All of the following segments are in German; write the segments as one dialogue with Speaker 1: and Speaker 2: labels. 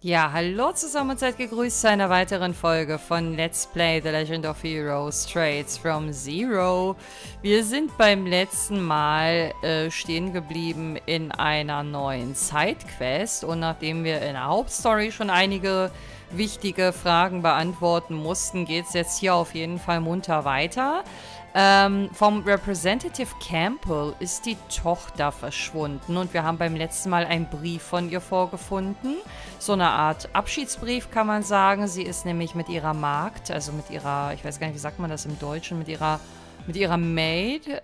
Speaker 1: Ja, hallo zusammen und seid gegrüßt zu einer weiteren Folge von Let's Play The Legend of Heroes Trades from Zero. Wir sind beim letzten Mal stehen geblieben in einer neuen Sidequest und nachdem wir in der Hauptstory schon einige wichtige Fragen beantworten mussten, geht es jetzt hier auf jeden Fall munter weiter. Vom Representative Campbell ist die Tochter verschwunden und wir haben beim letzten Mal einen Brief von ihr vorgefunden. So eine Art Abschiedsbrief kann man sagen. Sie ist nämlich mit ihrer Magd, also mit ihrer, ich weiß gar nicht, wie sagt man das im Deutschen, mit ihrer Maid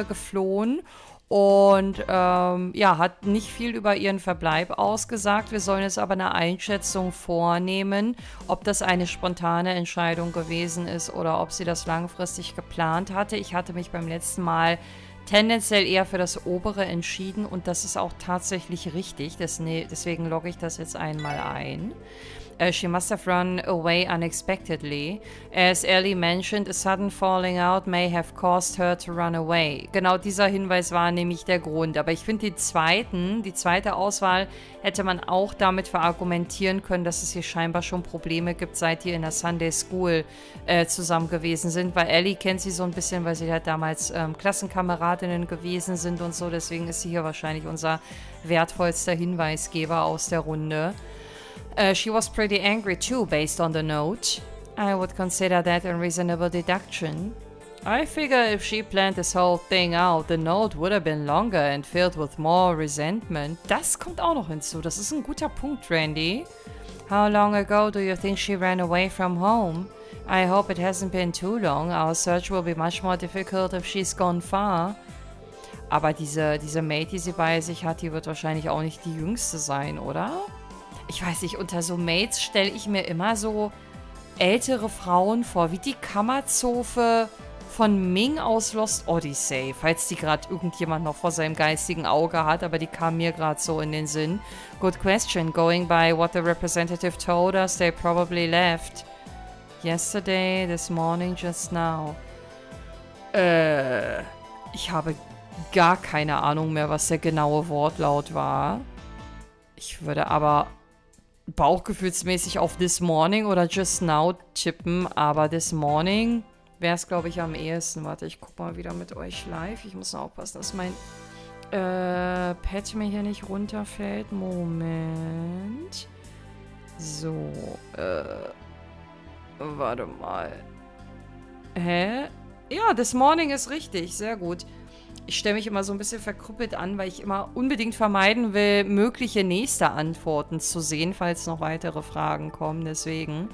Speaker 1: geflohen. Und ja, hat nicht viel über ihren Verbleib ausgesagt. Wir sollen jetzt aber eine Einschätzung vornehmen, ob das eine spontane Entscheidung gewesen ist oder ob sie das langfristig geplant hatte. Ich hatte mich beim letzten Mal tendenziell eher für das obere entschieden und das ist auch tatsächlich richtig. Deswegen logge ich das jetzt einmal ein. She must have run away unexpectedly. As Ellie mentioned, a sudden falling out may have caused her to run away. Genau dieser Hinweis war nämlich der Grund. Aber ich finde die zweite Auswahl hätte man auch damit verargumentieren können, dass es hier scheinbar schon Probleme gibt, seit die in der Sunday School zusammen gewesen sind. Weil Ellie kennt sie so ein bisschen, weil sie halt damals Klassenkameradinnen gewesen sind und so. Deswegen ist sie hier wahrscheinlich unser wertvollster Hinweisgeber aus der Runde. She was pretty angry too, based on the note. I would consider that a reasonable deduction. I figure if she planned this whole thing out, the note would have been longer and filled with more resentment. Das kommt auch noch hinzu. Das ist ein guter Punkt, Randy. How long ago do you think she ran away from home? I hope it hasn't been too long. Our search will be much more difficult if she's gone far. Aber diese Maid, die sie bei sich hat, die wird wahrscheinlich auch nicht die jüngste sein, oder? Ich weiß nicht, unter so Maids stelle ich mir immer so ältere Frauen vor, wie die Kammerzofe von Ming aus Lost Odyssey, falls die gerade irgendjemand noch vor seinem geistigen Auge hat, aber die kam mir gerade so in den Sinn. Good question. Going by what the representative told us, they probably left. Yesterday, this morning, just now. Ich habe gar keine Ahnung mehr, was der genaue Wortlaut war. Ich würde aber bauchgefühlsmäßig auf This Morning oder Just Now tippen, aber This Morning wäre es, glaube ich, am ehesten. Warte, ich gucke mal wieder mit euch live. Ich muss noch aufpassen, dass mein Pad mir hier nicht runterfällt. Moment. So, warte mal. Hä? Ja, This Morning ist richtig. Sehr gut. Ich stelle mich immer so ein bisschen verkrüppelt an, weil ich immer unbedingt vermeiden will, mögliche nächste Antworten zu sehen, falls noch weitere Fragen kommen. Deswegen.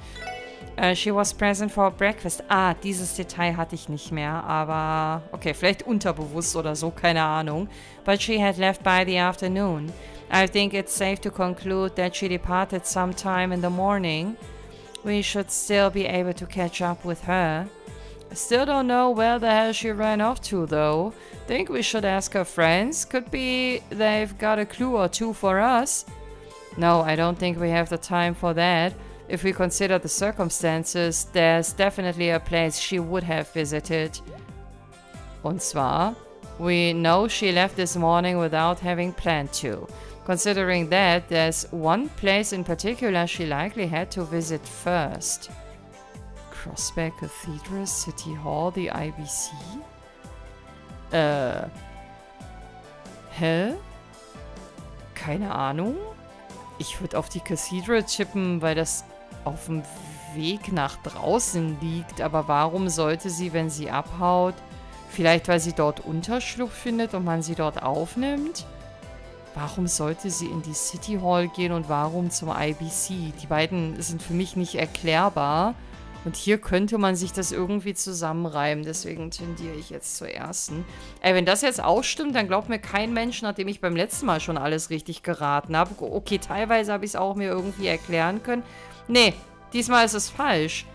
Speaker 1: She was present for breakfast. Ah, dieses Detail hatte ich nicht mehr, aber okay, vielleicht unterbewusst oder so, keine Ahnung. But she had left by the afternoon. I think it's safe to conclude that she departed sometime in the morning. We should still be able to catch up with her. Still don't know where the hell she ran off to, though. Think we should ask her friends? Could be they've got a clue or two for us. No, I don't think we have the time for that. If we consider the circumstances, there's definitely a place she would have visited. Und zwar, we know she left this morning without having planned to. Considering that, there's one place in particular she likely had to visit first. Crossback Cathedral, City Hall, the IBC? Hä? Keine Ahnung. Ich würde auf die Cathedral tippen, weil das auf dem Weg nach draußen liegt. Aber warum sollte sie, wenn sie abhaut, vielleicht weil sie dort Unterschlupf findet und man sie dort aufnimmt? Warum sollte sie in die City Hall gehen und warum zum IBC? Die beiden sind für mich nicht erklärbar. Und hier könnte man sich das irgendwie zusammenreimen. Deswegen tendiere ich jetzt zur ersten. Ey, wenn das jetzt auch stimmt, dann glaubt mir kein Mensch, nachdem ich beim letzten Mal schon alles richtig geraten habe. Okay, teilweise habe ich es auch mir irgendwie erklären können. Nee, diesmal ist es falsch.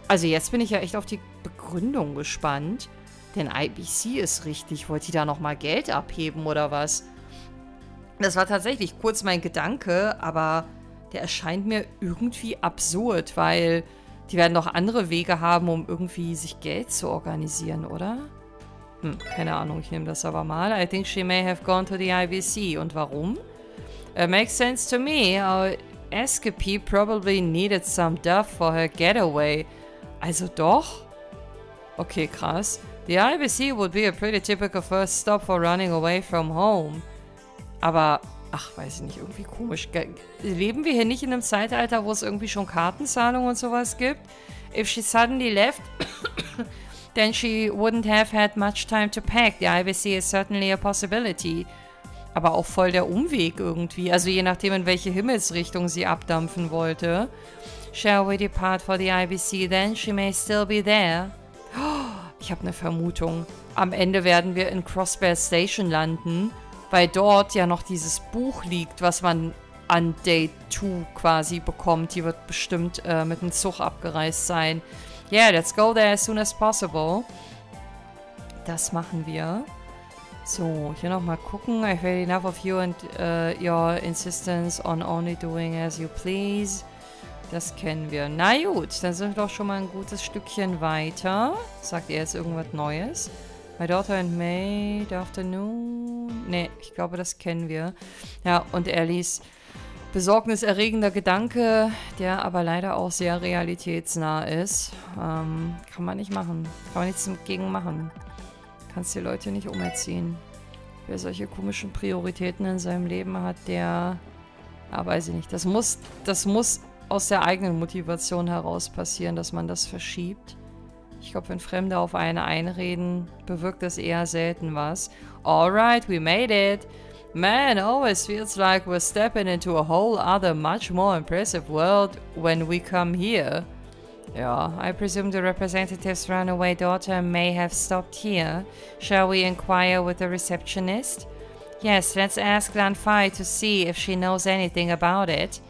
Speaker 1: Also jetzt bin ich ja echt auf die Begründung gespannt. Denn IBC ist richtig. Wollt ihr da nochmal Geld abheben oder was? Das war tatsächlich kurz mein Gedanke, aber der erscheint mir irgendwie absurd, weil die werden doch andere Wege haben, um irgendwie sich Geld zu organisieren, oder? Keine Ahnung, ich nehme das aber mal. I think she may have gone to the IBC. Und warum? Makes sense to me. escapee probably needed some duff for her getaway. Also doch? Okay, krass. The IBC would be a pretty typical first stop for running away from home. Aber, ach, weiß ich nicht, irgendwie komisch. Leben wir hier nicht in einem Zeitalter, wo es irgendwie schon Kartenzahlungen und sowas gibt? If she suddenly left, then she wouldn't have had much time to pack. The IBC is certainly a possibility. Aber auch voll der Umweg irgendwie. Also je nachdem, in welche Himmelsrichtung sie abdampfen wollte. Shall we depart for the IBC then? She may still be there. Ich habe eine Vermutung. Am Ende werden wir in Crossbear Station landen, weil dort ja noch dieses Buch liegt, was man an Day 2 quasi bekommt. Die wird bestimmt mit dem Zug abgereist sein. Yeah, let's go there as soon as possible. Das machen wir. So, hier nochmal gucken. I've had enough of you and your insistence on only doing as you please. Das kennen wir. Na gut, dann sind wir doch schon mal ein gutes Stückchen weiter. Sagt er jetzt irgendwas Neues? My daughter and maid afternoon. Ne, ich glaube, das kennen wir. Ja, und Ellies besorgniserregender Gedanke, der aber leider auch sehr realitätsnah ist. Kann man nicht machen. Kann man nichts gegen machen. Kannst die Leute nicht umerziehen. Wer solche komischen Prioritäten in seinem Leben hat, der... Ja, weiß ich nicht. Das muss aus der eigenen Motivation heraus passieren, dass man das verschiebt. Ich glaube, wenn Fremde auf einen einreden, bewirkt das eher selten was. Alright, we made it. Man, always feels like we're stepping into a whole other, much more impressive world when we come here. Yeah, I presume the representative's runaway daughter may have stopped here. Shall we inquire with the receptionist? Yes, let's ask Lanfei to see if she knows anything about it.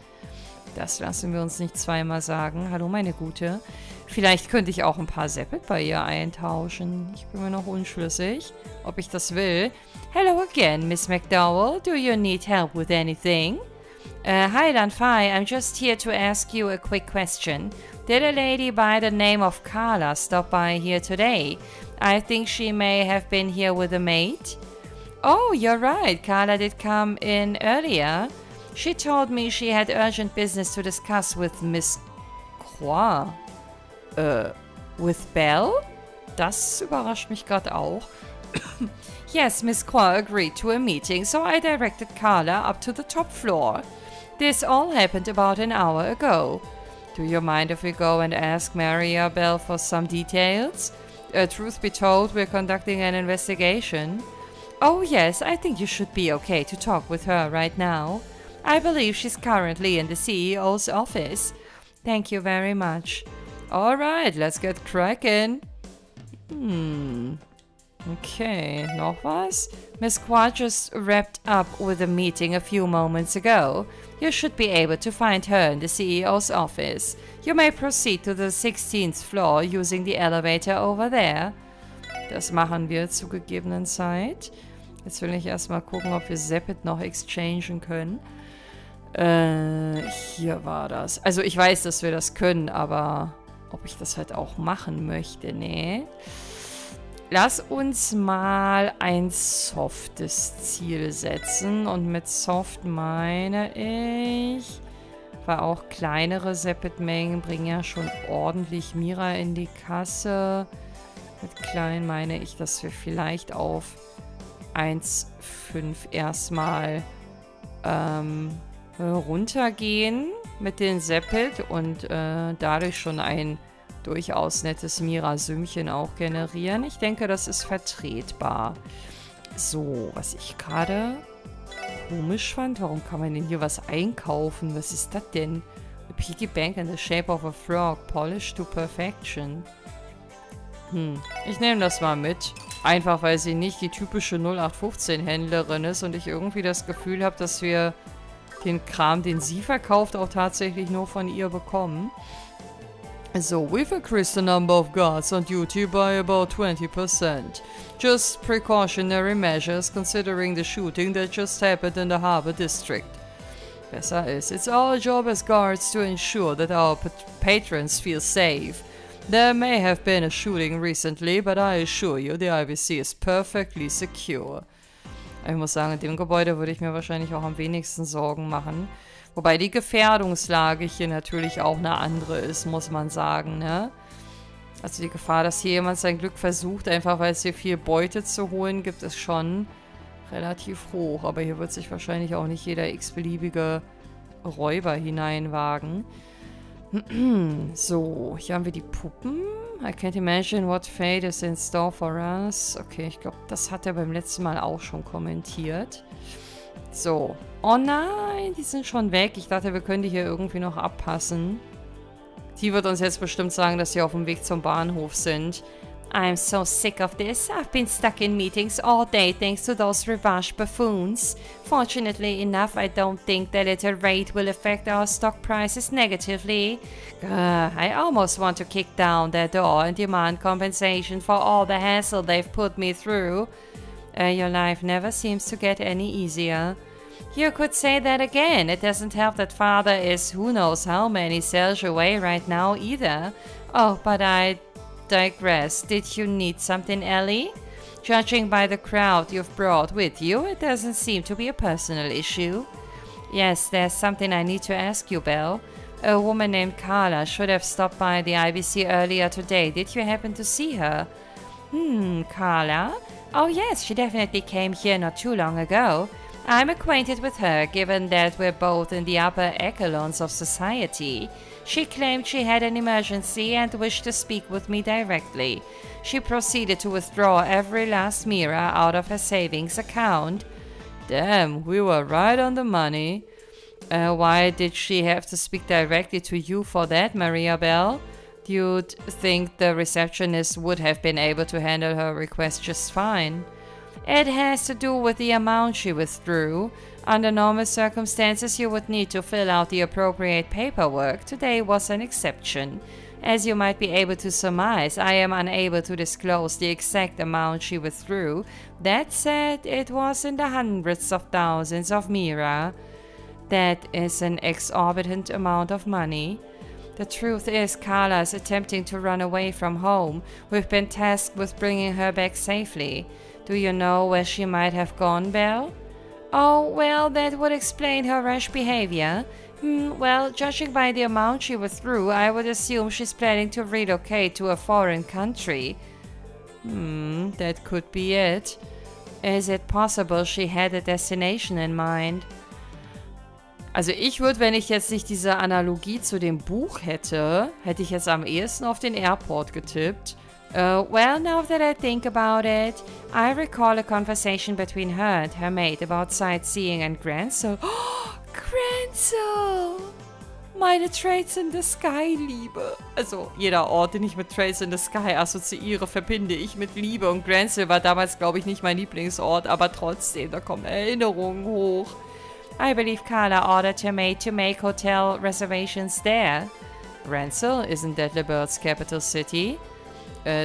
Speaker 1: Das lassen wir uns nicht zweimal sagen. Hallo, meine Gute. Vielleicht könnte ich auch ein paar Seppet bei ihr eintauschen. Ich bin mir noch unschlüssig, ob ich das will. Hello again, Miss McDowell. Do you need help with anything? Hi, Lanfei. I'm just here to ask you a quick question. Did a lady by the name of Carla stop by here today? I think she may have been here with a maid. Oh, you're right. Carla did come in earlier. She told me she had urgent business to discuss with Miss Croix. With Belle? Das überrascht mich gerade auch. Yes, Miss Croix agreed to a meeting, so I directed Carla up to the top floor. This all happened about an hour ago. Do you mind if we go and ask Maria Belle for some details? Truth be told, we're conducting an investigation. Oh yes, I think you should be okay to talk with her right now. I believe she's currently in the CEO's office. Thank you very much. Alright, let's get cracking. Okay, noch was? Miss Qua just wrapped up with a meeting a few moments ago. You should be able to find her in the CEO's office. You may proceed to the 16th floor using the elevator over there. Das machen wir zu gegebenen Zeit. Jetzt will ich erstmal gucken, ob wir Seppet noch exchangen können. Hier war das. Also ich weiß, dass wir das können, aber ob ich das halt auch machen möchte, nee. Lass uns mal ein softes Ziel setzen. Und mit soft meine ich, weil auch kleinere Seppet-Mengen bringen ja schon ordentlich Mira in die Kasse. Mit klein meine ich, dass wir vielleicht auf 1,5 erstmal runtergehen mit den Seppet und dadurch schon ein durchaus nettes Mira-Sümmchen auch generieren. Ich denke, das ist vertretbar. So, was ich gerade komisch fand, warum kann man denn hier was einkaufen? Was ist das denn? A piggy bank in the shape of a frog, polished to perfection. Ich nehme das mal mit. Einfach, weil sie nicht die typische 0815-Händlerin ist und ich irgendwie das Gefühl habe, dass wir den Kram, den sie verkauft, auch tatsächlich nur von ihr bekommen. So, we've increased the number of guards on duty by about 20%. Just precautionary measures considering the shooting that just happened in the Harbor District. Besser ist, it's our job as guards to ensure that our patrons feel safe. There may have been a shooting recently, but I assure you the IBC is perfectly secure. Ich muss sagen, in dem Gebäude würde ich mir wahrscheinlich auch am wenigsten Sorgen machen. Wobei die Gefährdungslage hier natürlich auch eine andere ist, muss man sagen, ne? Also die Gefahr, dass hier jemand sein Glück versucht, einfach weil es hier viel Beute zu holen gibt, ist schon relativ hoch. Aber hier wird sich wahrscheinlich auch nicht jeder x-beliebige Räuber hineinwagen. So, hier haben wir die Puppen. I can't imagine what fate is in store for us. Okay, ich glaube, das hat er beim letzten Mal auch schon kommentiert. So. Oh nein, die sind schon weg. Ich dachte, wir können die hier irgendwie noch abpassen. Die wird uns jetzt bestimmt sagen, dass sie auf dem Weg zum Bahnhof sind. I'm so sick of this. I've been stuck in meetings all day thanks to those revenge buffoons. Fortunately enough, I don't think the little raid will affect our stock prices negatively. I almost want to kick down their door and demand compensation for all the hassle they've put me through. Your life never seems to get any easier. You could say that again. It doesn't help that father is who knows how many cells away right now either. Oh, but I digress. Did you need something, Ellie? Judging by the crowd you've brought with you, it doesn't seem to be a personal issue. Yes, there's something I need to ask you, Belle. A woman named Carla should have stopped by the IBC earlier today. Did you happen to see her? Carla? Oh yes, she definitely came here not too long ago. I'm acquainted with her, given that we're both in the upper echelons of society. She claimed she had an emergency and wished to speak with me directly. She proceeded to withdraw every last MEHR out of her savings account. Damn, we were right on the money. Why did she have to speak directly to you for that, Maria Bell? You'd think the receptionist would have been able to handle her request just fine. It has to do with the amount she withdrew. Under normal circumstances, you would need to fill out the appropriate paperwork. Today was an exception. As you might be able to surmise, I am unable to disclose the exact amount she withdrew. That said, it was in the hundreds of thousands of MEHR. That is an exorbitant amount of money. The truth is, Carla is attempting to run away from home. We've been tasked with bringing her back safely. Do you know where she might have gone, Belle? Oh, well, that would explain her rash behavior. Well, judging by the amount she withdrew, I would assume she's planning to relocate to a foreign country. That could be it. Is it possible she had a destination in mind? Also ich würde, wenn ich jetzt nicht diese Analogie zu dem Buch hätte, hätte ich jetzt am ehesten auf den Airport getippt. Well, now that I think about it, I recall a conversation between her and her mate about sightseeing and Grancel. Oh, Grancel! Meine Traits in the Sky Liebe. Also jeder Ort, den ich mit Traits in the Sky assoziiere, verbinde ich mit Liebe. Und Grancel war damals, glaube ich, nicht mein Lieblingsort, aber trotzdem, da kommen Erinnerungen hoch. I believe Carla ordered her maid to make hotel reservations there. Grancel, isn't that LeBeur's capital city?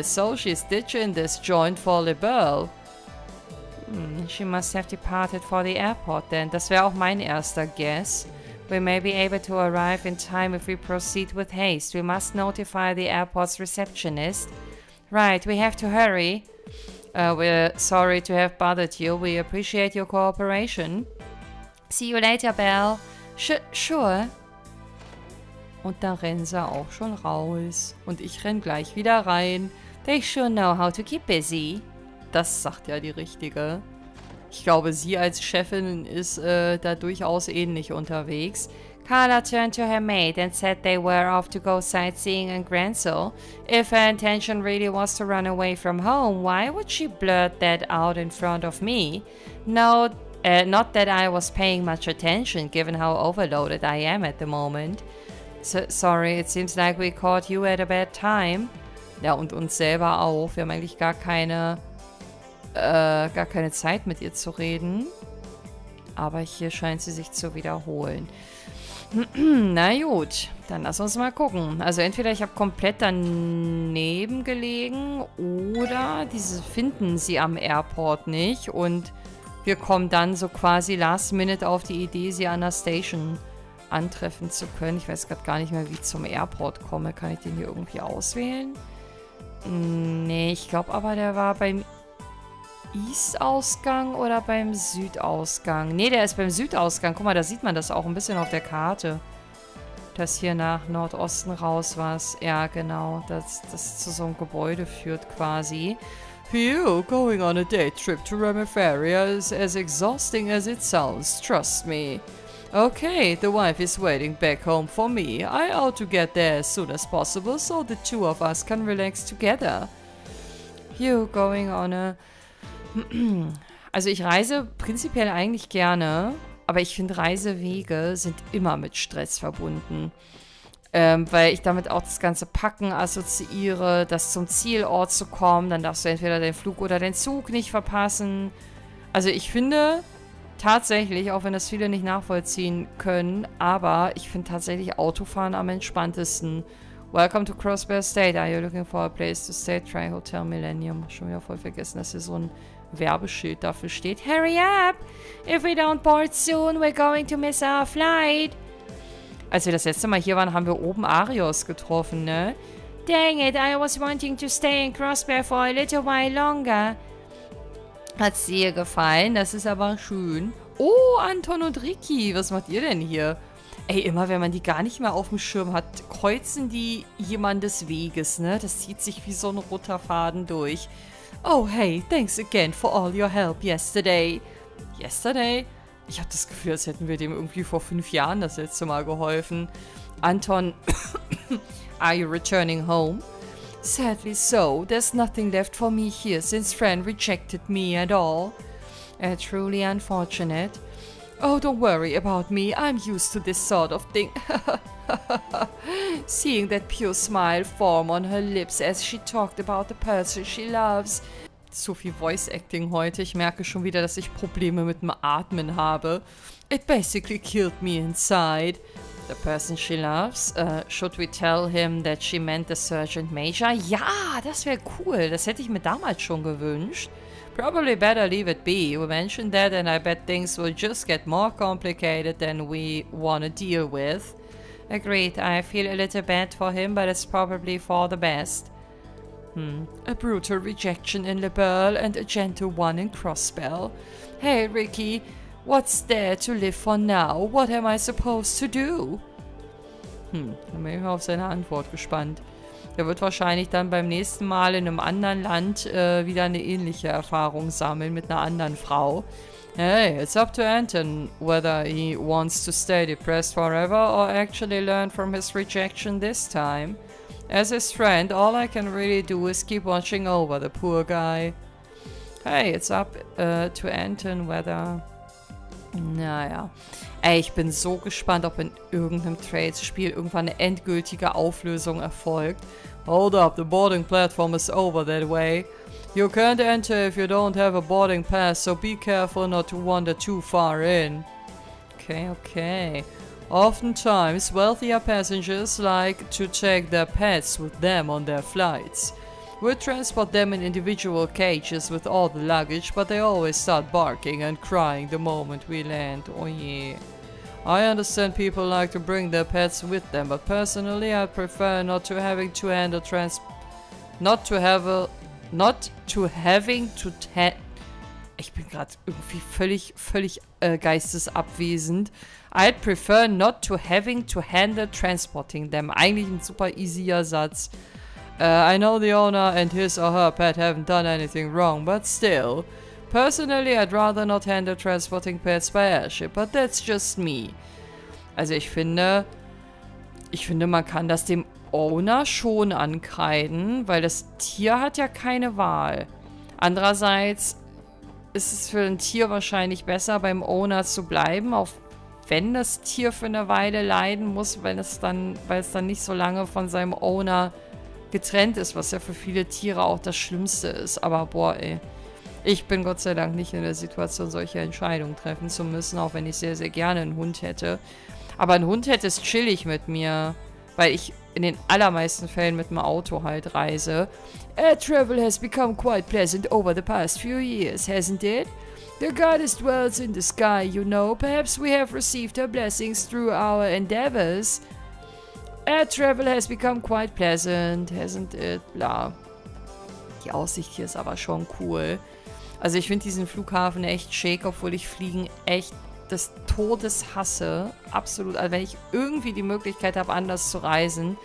Speaker 1: So she's ditching this joint for LeBeau. She must have departed for the airport then. Das wäre auch mein erster Guess. We may be able to arrive in time if we proceed with haste. We must notify the airport's receptionist. Right, we have to hurry. We're sorry to have bothered you. We appreciate your cooperation. See you later, Belle. Sure. Und da rennen sie auch schon raus. Und ich renn gleich wieder rein. They sure know how to keep busy. Das sagt ja die Richtige. Ich glaube, sie als Chefin ist da durchaus ähnlich unterwegs. Carla turned to her maid and said they were off to go sightseeing in Grancel. If her intention really was to run away from home, why would she blurt that out in front of me? No, not that I was paying much attention, given how overloaded I am at the moment. So, sorry, it seems like we caught you at a bad time. Ja, und uns selber auch. Wir haben eigentlich gar keine Zeit mit ihr zu reden. Aber hier scheint sie sich zu wiederholen. Na gut, dann lass uns mal gucken. Also entweder ich habe komplett daneben gelegen oder diese finden sie am Airport nicht. Und wir kommen dann so quasi last minute auf die Idee, sie an der Station antreffen zu können. Ich weiß gerade gar nicht mehr, wie ich zum Airport komme. Kann ich den hier irgendwie auswählen? Nee, ich glaube aber, der war bei... East-Ausgang oder beim Südausgang? Ne, der ist beim Südausgang. Guck mal, da sieht man das auch ein bisschen auf der Karte. Dass hier nach Nordosten raus was. Ja, genau. Das zu so einem Gebäude führt quasi. Phew, going on a day trip to Remiferia is as exhausting as it sounds. Trust me. Okay, the wife is waiting back home for me. I ought to get there as soon as possible so the two of us can relax together. You going on a... Also ich reise prinzipiell eigentlich gerne, aber ich finde Reisewege sind immer mit Stress verbunden. Weil ich damit auch das ganze Packen assoziiere, das zum Zielort zu kommen. Dann darfst du entweder den Flug oder den Zug nicht verpassen. Also ich finde tatsächlich, auch wenn das viele nicht nachvollziehen können, aber ich finde tatsächlich Autofahren am entspanntesten. Welcome to Crossbear State. Are you looking for a place to stay? Try Hotel Millennium. Schon wieder voll vergessen, dass hier so ein Werbeschild dafür steht. Hurry up! If we don't board soon, we're going to miss our flight. Als wir das letzte Mal hier waren, haben wir oben Arios getroffen, ne? Dang it, I was wanting to stay in Crossbear for a little while longer. Hat's dir gefallen? Das ist aber schön. Oh, Anton und Ricky, was macht ihr denn hier? Ey, immer wenn man die gar nicht mehr auf dem Schirm hat, kreuzen die jemandes Weges, ne? Das zieht sich wie so ein roter Faden durch. Oh, hey, thanks again for all your help yesterday. Yesterday? Ich habe das Gefühl, als hätten wir dem irgendwie vor 5 Jahren das letzte Mal geholfen. Anton, are you returning home? Sadly so. There's nothing left for me here since Fran rejected me at all. Truly unfortunate. Oh, don't worry about me. I'm used to this sort of thing. Seeing that pure smile form on her lips as she talked about the person she loves. So viel Voice Acting heute. Ich merke schon wieder, dass ich Probleme mit dem Atmen habe. It basically killed me inside. The person she loves. Should we tell him that she meant the Sergeant Major? Ja, das wäre cool. Das hätte ich mir damals schon gewünscht. Probably better leave it be. We mentioned that and I bet things will just get more complicated than we want to deal with. Agreed. I feel a little bad for him, but it's probably for the best. A brutal rejection in LeBeau and a gentle one in Crossbell. Hey, Ricky, what's there to live for now? What am I supposed to do? Dann bin ich mal auf seine Antwort gespannt. Er wird wahrscheinlich dann beim nächsten Mal in einem anderen Land wieder eine ähnliche Erfahrung sammeln mit einer anderen Frau. Hey, it's up to Anton whether he wants to stay depressed forever or actually learn from his rejection this time. As his friend, all I can really do is keep watching over the poor guy. Hey, it's up to Anton whether... Naja. Ey, ich bin so gespannt, ob in irgendeinem Trades-Spiel irgendwann eine endgültige Auflösung erfolgt. Hold up, the boarding platform is over that way. You can't enter if you don't have a boarding pass, so be careful not to wander too far in. Okay, okay. Oftentimes, wealthier passengers like to take their pets with them on their flights. We'll transport them in individual cages with all the luggage, but they always start barking and crying the moment we land. Oh yeah. I understand people like to bring their pets with them, but personally I prefer not having to ich bin gerade irgendwie völlig geistesabwesend. I'd prefer not to having to handle transporting them. Eigentlich ein super easier Satz. I know the owner and his or her pet haven't done anything wrong, but still. Personally, I'd rather not handle transporting pets by airship, but that's just me. Also ich finde, man kann das dem Owner schon ankreiden, weil das Tier hat ja keine Wahl. Andererseits ist es für ein Tier wahrscheinlich besser, beim Owner zu bleiben, auch wenn das Tier für eine Weile leiden muss, weil es dann nicht so lange von seinem Owner getrennt ist, was ja für viele Tiere auch das Schlimmste ist. Aber boah, ey. Ich bin Gott sei Dank nicht in der Situation, solche Entscheidungen treffen zu müssen, auch wenn ich sehr, sehr gerne einen Hund hätte. Aber ein Hund hätte es chillig mit mir, weil ich in den allermeisten Fällen mit dem Auto halt reise. Air travel has become quite pleasant over the past few years, hasn't it? The goddess dwells in the sky, you know. Perhaps we have received her blessings through our endeavors. Air travel has become quite pleasant, hasn't it? Bla. Die Aussicht hier ist aber schon cool. Also ich finde diesen Flughafen echt schick, obwohl ich Fliegen echt des Todes hasse. Absolut. Also wenn ich irgendwie die Möglichkeit habe, anders zu reisen,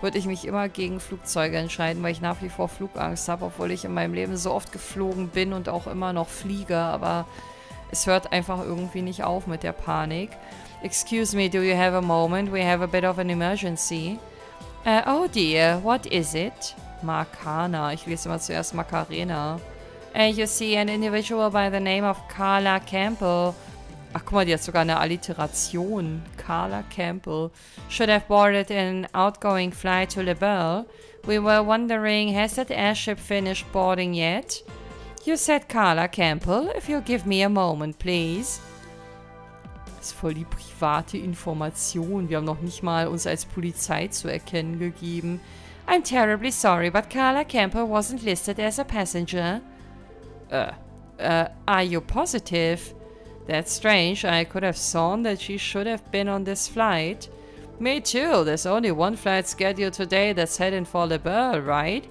Speaker 1: würde ich mich immer gegen Flugzeuge entscheiden, weil ich nach wie vor Flugangst habe, obwohl ich in meinem Leben so oft geflogen bin und auch immer noch fliege, aber es hört einfach irgendwie nicht auf mit der Panik. Excuse me, do you have a moment? We have a bit of an emergency. Oh dear, what is it? Makana. Ich lese immer zuerst Macarena. You see an individual by the name of Carla Campbell. Ach, guck mal, die hat sogar eine Alliteration. Carla Campbell. Should have boarded an outgoing flight to Liberl. We were wondering, has that airship finished boarding yet? You said Carla Campbell. If you'll give me a moment, please. Das ist voll die private Information. Wir haben noch nicht mal uns als Polizei zu erkennen gegeben. I'm terribly sorry, but Carla Campbell wasn't listed as a passenger. Are you positive? That's strange. I could have sworn that she should have been on this flight. Me too. There's only one flight scheduled today that's heading for Liberl, right?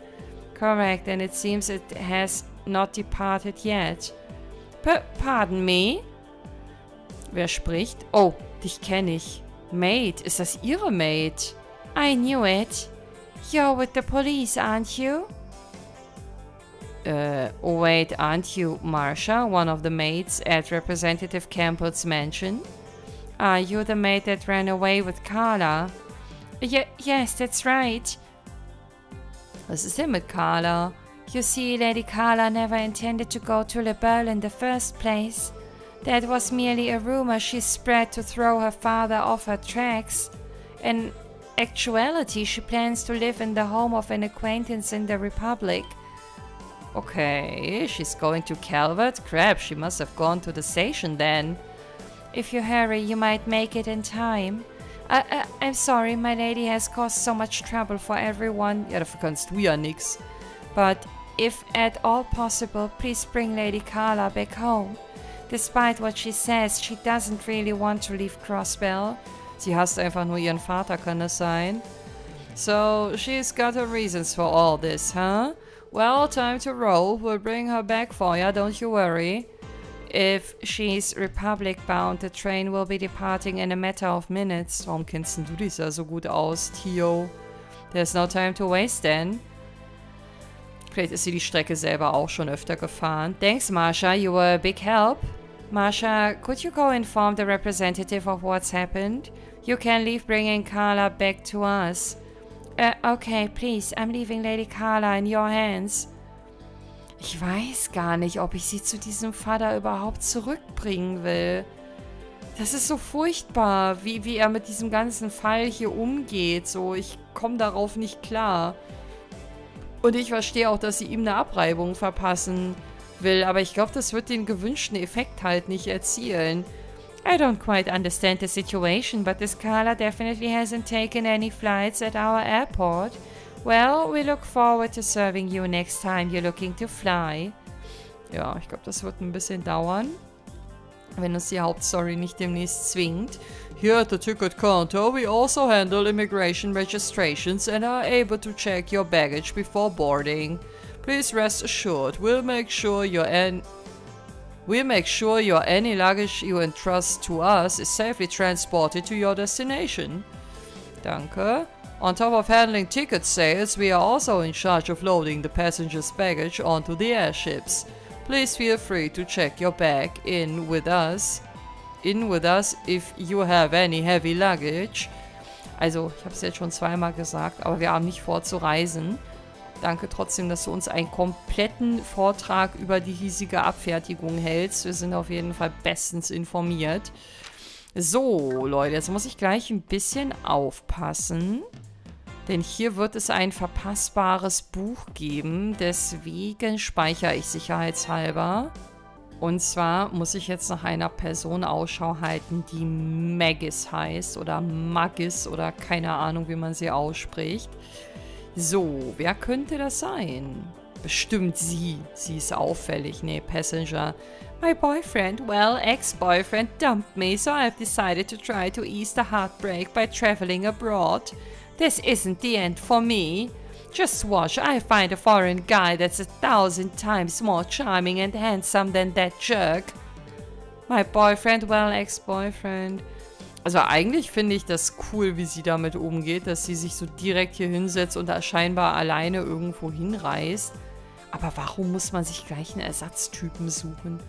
Speaker 1: Correct, and it seems it has not departed yet. Pardon me? Wer spricht? Oh, dich kenne ich. Maid. Ist das ihre Maid? I knew it. You're with the police, aren't you? Wait, aren't you Marsha, one of the maids at Representative Campbell's mansion? Are you the maid that ran away with Carla? Yes, that's right. Was ist denn mit Carla? You see, Lady Carla never intended to go to Liberl in the first place. That was merely a rumor she spread to throw her father off her tracks. In actuality, she plans to live in the home of an acquaintance in the Republic. Okay, she's going to Calvert? Crap, she must have gone to the station then. If you hurry, you might make it in time. I'm sorry, my lady has caused so much trouble for everyone. Ja, dafür kannst du ja nix. But if at all possible, please bring Lady Carla back home. Despite what she says, she doesn't really want to leave Crossbell. Sie hasst einfach nur ihren Vater, kann das sein? So, she's got her reasons for all this, huh? Well, time to roll. We'll bring her back for ya, don't you worry. If she's Republic-bound, the train will be departing in a matter of minutes. Warum kennst du dich ja so gut aus, Tio? There's no time to waste then. Vielleicht ist sie die Strecke selber auch schon öfter gefahren. Thanks, Marsha. You were a big help. Marsha, could you go inform the representative of what's happened? You can leave bringing Carla back to us. Okay, please. I'm leaving Lady Carla in your hands. Ich weiß gar nicht, ob ich sie zu diesem Vater überhaupt zurückbringen will. Das ist so furchtbar, wie er mit diesem ganzen Fall hier umgeht. So, ich komme darauf nicht klar. Und ich verstehe auch, dass sie ihm eine Abreibung verpassen will. Aber ich glaube, das wird den gewünschten Effekt halt nicht erzielen. I don't quite understand the situation, but this Carla definitely hasn't taken any flights at our airport. Well, we look forward to serving you next time you're looking to fly. Ja, ich glaube, das wird ein bisschen dauern, wenn uns die Hauptstory nicht demnächst zwingt. Here at the ticket counter, we also handle immigration registrations and are able to check your baggage before boarding. Please rest assured, we'll make sure your any luggage you entrust to us is safely transported to your destination. Danke. On top of handling ticket sales, we are also in charge of loading the passengers' baggage onto the airships. Please feel free to check your bag in with us if you have any heavy luggage. Also, ich habe es jetzt schon zweimal gesagt, aber wir haben nicht vor zu reisen. Danke trotzdem, dass du uns einen kompletten Vortrag über die hiesige Abfertigung hältst. Wir sind auf jeden Fall bestens informiert. So, Leute, jetzt muss ich gleich ein bisschen aufpassen. Denn hier wird es ein verpassbares Buch geben. Deswegen speichere ich sicherheitshalber. Und zwar muss ich jetzt nach einer Person Ausschau halten, die Maggis heißt. Oder Maggis oder keine Ahnung, wie man sie ausspricht. So, wer könnte das sein? Bestimmt sie. Sie ist auffällig. Nee, Passenger. My boyfriend, well, ex-boyfriend, dumped me, so I've decided to try to ease the heartbreak by traveling abroad. This isn't the end for me. Just watch, I find a foreign guy that's 1,000 times more charming and handsome than that jerk. My boyfriend, well, ex-boyfriend. Also eigentlich finde ich das cool, wie sie damit umgeht, dass sie sich so direkt hier hinsetzt und da scheinbar alleine irgendwo hinreist. Aber warum muss man sich gleich einen Ersatztypen suchen?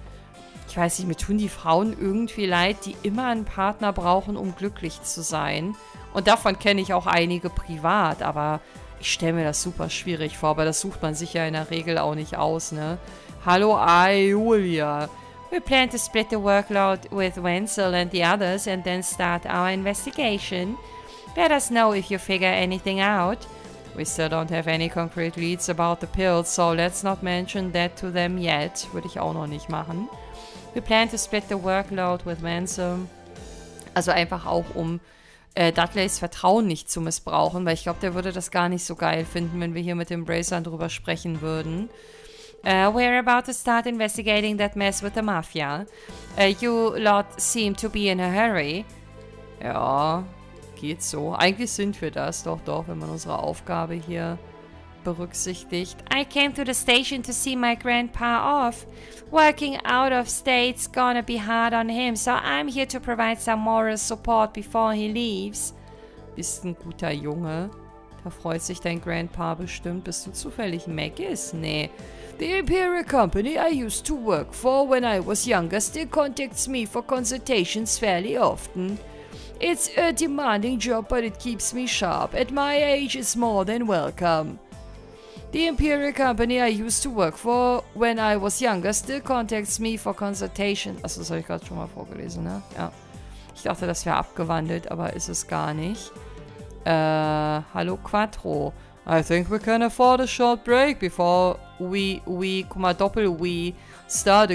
Speaker 1: Ich weiß nicht, mir tun die Frauen irgendwie leid, die immer einen Partner brauchen, um glücklich zu sein. Und davon kenne ich auch einige privat, aber ich stelle mir das super schwierig vor. Aber das sucht man sich ja in der Regel auch nicht aus, ne? Hallo, Julia. We plan to split the workload with Wenzel and the others and then start our investigation. Let us know if you figure anything out. We still don't have any concrete leads about the pills, so let's not mention that to them yet. Würde ich auch noch nicht machen. We plan to split the workload with Wenzel. Also einfach auch, um Dudleys Vertrauen nicht zu missbrauchen, weil ich glaube, der würde das gar nicht so geil finden, wenn wir hier mit dem Bracern drüber sprechen würden. We're about to start investigating that mess with the Mafia. You lot seem to be in a hurry. Ja, geht so. Eigentlich sind wir das, doch, wenn man unsere Aufgabe hier berücksichtigt. I came to the station to see my grandpa off. Working out of state's gonna be hard on him, so I'm here to provide some moral support before he leaves. Bist ein guter Junge. Da freut sich dein Grandpa bestimmt. Bist du zufällig Maggis? Nee. The Imperial Company I used to work for when I was younger still contacts me for consultations fairly often. It's a demanding job, but it keeps me sharp. At my age, it's more than welcome. The Imperial Company I used to work for when I was younger still contacts me for consultation. Achso, das habe ich gerade schon mal vorgelesen, ne? Ja. Ich dachte, das wäre abgewandelt, aber ist es gar nicht. Hallo Quattro. I think we can afford a short break before we start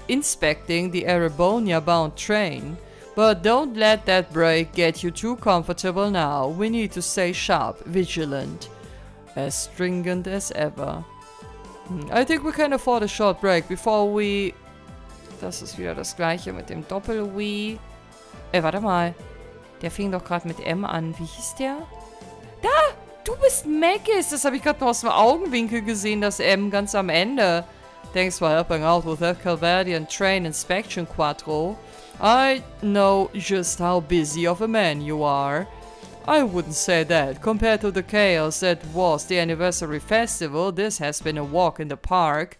Speaker 1: inspecting the Erebonia-bound train. But don't let that break get you too comfortable now. We need to stay sharp, vigilant. As stringent as ever. I think we can afford a short break before we... Das ist wieder das gleiche mit dem Doppel-We. Warte mal. Der fing doch gerade mit M an. Wie hieß der? Da! Du bist Maggis! Das habe ich gerade noch aus dem Augenwinkel gesehen, das M ganz am Ende. Thanks for helping out with that Calvadian train inspection, Quattro. I know just how busy of a man you are. I wouldn't say that. Compared to the chaos that was the anniversary festival, this has been a walk in the park.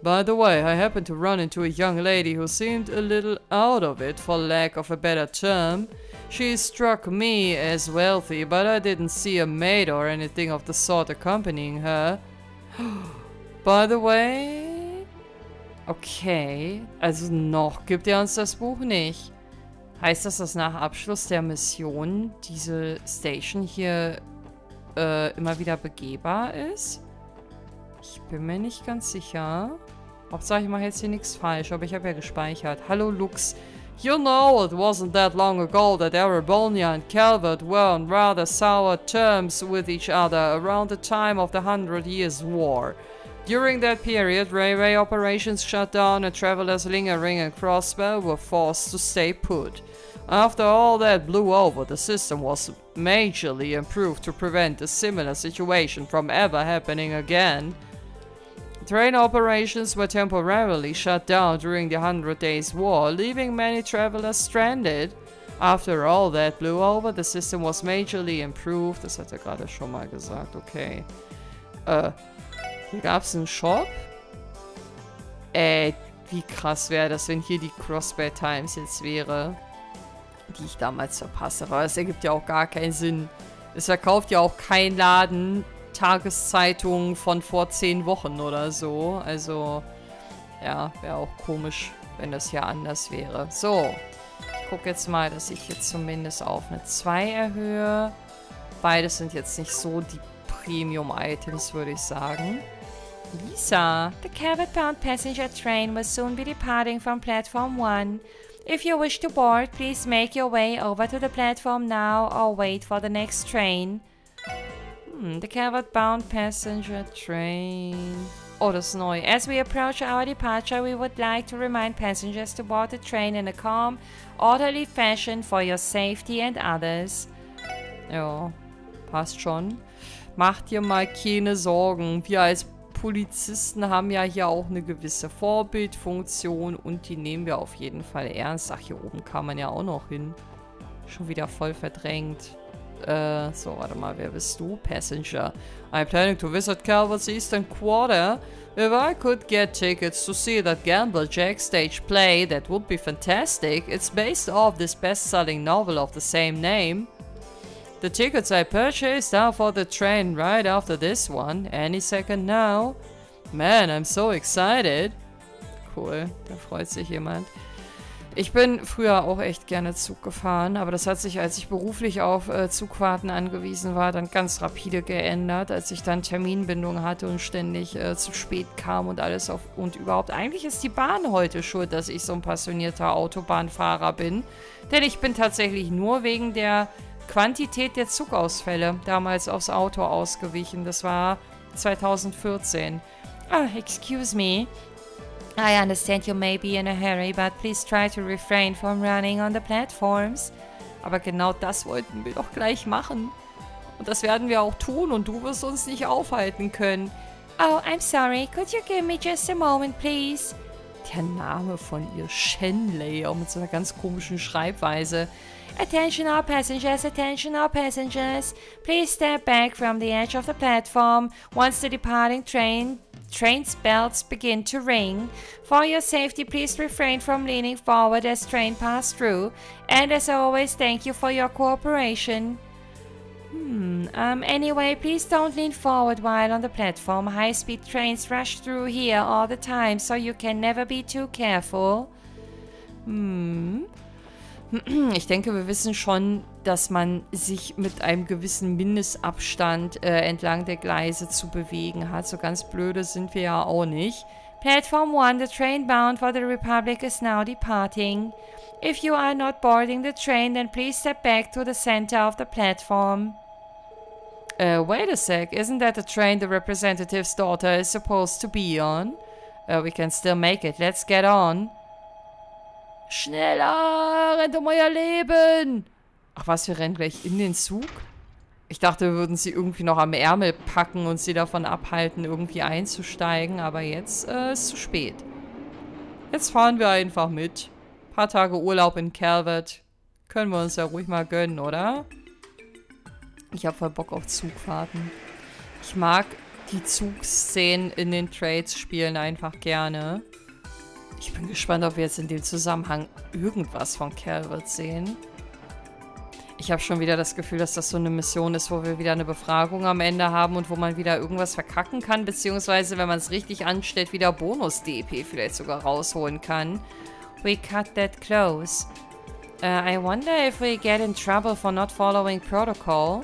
Speaker 1: By the way, I happened to run into a young lady who seemed a little out of it, for lack of a better term. She struck me as wealthy, but I didn't see a maid or anything of the sort accompanying her. By the way... Okay, also noch gibt er uns das Buch nicht. Heißt das, dass nach Abschluss der Mission diese Station hier immer wieder begehbar ist? Ich bin mir nicht ganz sicher. Hauptsache, ich mache jetzt hier nichts falsch, aber ich habe ja gespeichert. Hallo Lux. You know, it wasn't that long ago that Erebonia and Calvert were on rather sour terms with each other around the time of the 100 Years' War. During that period, railway operations shut down and travelers lingering in Crossbell were forced to stay put. After all that blew over, the system was majorly improved to prevent a similar situation from ever happening again. Train operations were temporarily shut down during the 100 Days War, leaving many travelers stranded. After all that blew over, the system was majorly improved. Das hat er gerade schon mal gesagt, okay. Hier gab es einen Shop. Wie krass wäre das, wenn hier die Crossbell Times jetzt wäre, die ich damals verpasst habe. Aber es ergibt ja auch gar keinen Sinn. Es verkauft ja auch kein Laden Tageszeitungen von vor 10 Wochen oder so. Also, ja, wäre auch komisch, wenn das hier anders wäre. So, ich gucke jetzt mal, dass ich jetzt zumindest auf eine 2 erhöhe. Beides sind jetzt nicht so die Premium-Items, würde ich sagen. Lisa, the Calvert-bound passenger train will soon be departing from Platform 1. If you wish to board, please make your way over to the platform now or wait for the next train. The Calvert-bound passenger train. Oh, das ist neu. As we approach our departure, we would like to remind passengers to board the train in a calm, orderly fashion for your safety and others. Ja, passt schon. Mach dir mal keine Sorgen. Wir als Polizisten haben ja hier auch eine gewisse Vorbildfunktion und die nehmen wir auf jeden Fall ernst. Ach, hier oben kann man ja auch noch hin. Schon wieder voll verdrängt. So, warte mal, wer bist du? Passenger. I'm planning to visit Calvert's Eastern Quarter. If I could get tickets to see that Gamble Jack stage play, that would be fantastic. It's based off this best-selling novel of the same name. The tickets I purchased are for the train right after this one. Any second now. Man, I'm so excited. Cool, da freut sich jemand. Ich bin früher auch echt gerne Zug gefahren, aber das hat sich, als ich beruflich auf Zugfahrten angewiesen war, dann ganz rapide geändert, als ich dann Terminbindung hatte und ständig zu spät kam und alles auf und überhaupt. Eigentlich ist die Bahn heute schuld, dass ich so ein passionierter Autobahnfahrer bin, denn ich bin tatsächlich nur wegen der Quantität der Zugausfälle damals aufs Auto ausgewichen. Das war 2014. Ah, excuse me. I understand you may be in a hurry, but please try to refrain from running on the platforms. Aber genau das wollten wir doch gleich machen. Und das werden wir auch tun und du wirst uns nicht aufhalten können. Oh, I'm sorry. Could you give me just a moment, please? Der Name von ihr, Shenley, auch mit so einer ganz komischen Schreibweise. Attention all passengers, attention all passengers. Please step back from the edge of the platform once the departing train's bells begin to ring. For your safety, please refrain from leaning forward as train pass through. And as always, thank you for your cooperation. Anyway, please don't lean forward while on the platform. High-speed trains rush through here all the time, so you can never be too careful. Ich denke, wir wissen schon, dass man sich mit einem gewissen Mindestabstand entlang der Gleise zu bewegen hat. So ganz blöde sind wir ja auch nicht. Platform 1, the train bound for the Republic is now departing. If you are not boarding the train, then please step back to the center of the platform. Wait a sec, isn't that the train the representative's daughter is supposed to be on? We can still make it, let's get on. Schneller, rennt um euer Leben! Ach was, wir rennen gleich in den Zug? Ich dachte, wir würden sie irgendwie noch am Ärmel packen und sie davon abhalten, irgendwie einzusteigen. Aber jetzt ist es zu spät. Jetzt fahren wir einfach mit. Ein paar Tage Urlaub in Calvert. Können wir uns ja ruhig mal gönnen, oder? Ich habe voll Bock auf Zugfahrten. Ich mag die Zugszenen in den Trades-Spielen einfach gerne. Ich bin gespannt, ob wir jetzt in dem Zusammenhang irgendwas von Calvert sehen. Ich habe schon wieder das Gefühl, dass das so eine Mission ist, wo wir wieder eine Befragung am Ende haben und wo man wieder irgendwas verkacken kann, beziehungsweise, wenn man es richtig anstellt, wieder Bonus-DP vielleicht sogar rausholen kann. We cut that close. I wonder if we get in trouble for not following protocol.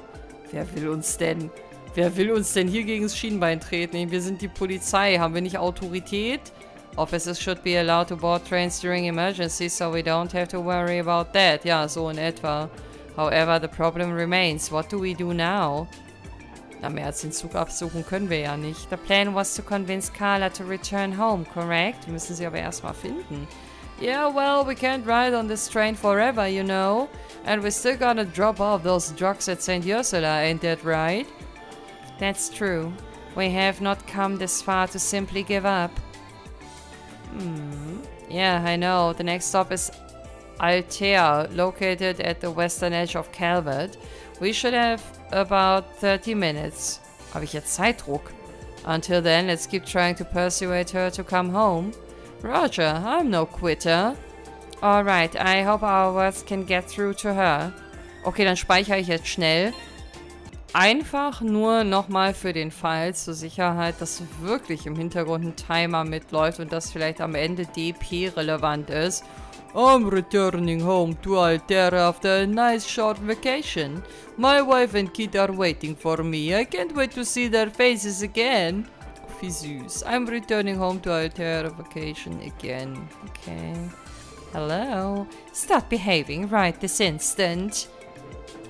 Speaker 1: Wer will uns denn hier gegen das Schienbein treten? Wir sind die Polizei. Haben wir nicht Autorität? Officers should be allowed to board trains during emergencies, so we don't have to worry about that. Ja, so in etwa. However, the problem remains. What do we do now? Na, mehr als den Zug absuchen können wir ja nicht. The plan was to convince Carla to return home, correct? Wir müssen sie aber erstmal finden. Yeah, well, we can't ride on this train forever, you know. And we're still gonna drop off those drugs at St. Ursula, ain't that right? That's true. We have not come this far to simply give up. Yeah, I know. The next stop is Altea, located at the western edge of Calvert. We should have about 30 minutes. Habe ich jetzt Zeitdruck? Until then, let's keep trying to persuade her to come home. Roger, I'm no quitter. Alright, I hope our words can get through to her. Okay, dann speichere ich jetzt schnell. Einfach nur nochmal für den Fall zur Sicherheit, dass wirklich im Hintergrund ein Timer mitläuft und das vielleicht am Ende DP-relevant ist. I'm returning home to Altera after a nice short vacation. My wife and kid are waiting for me. I can't wait to see their faces again. Wie süß. I'm returning home to Altera vacation again. Okay. Hello. Start behaving right this instant.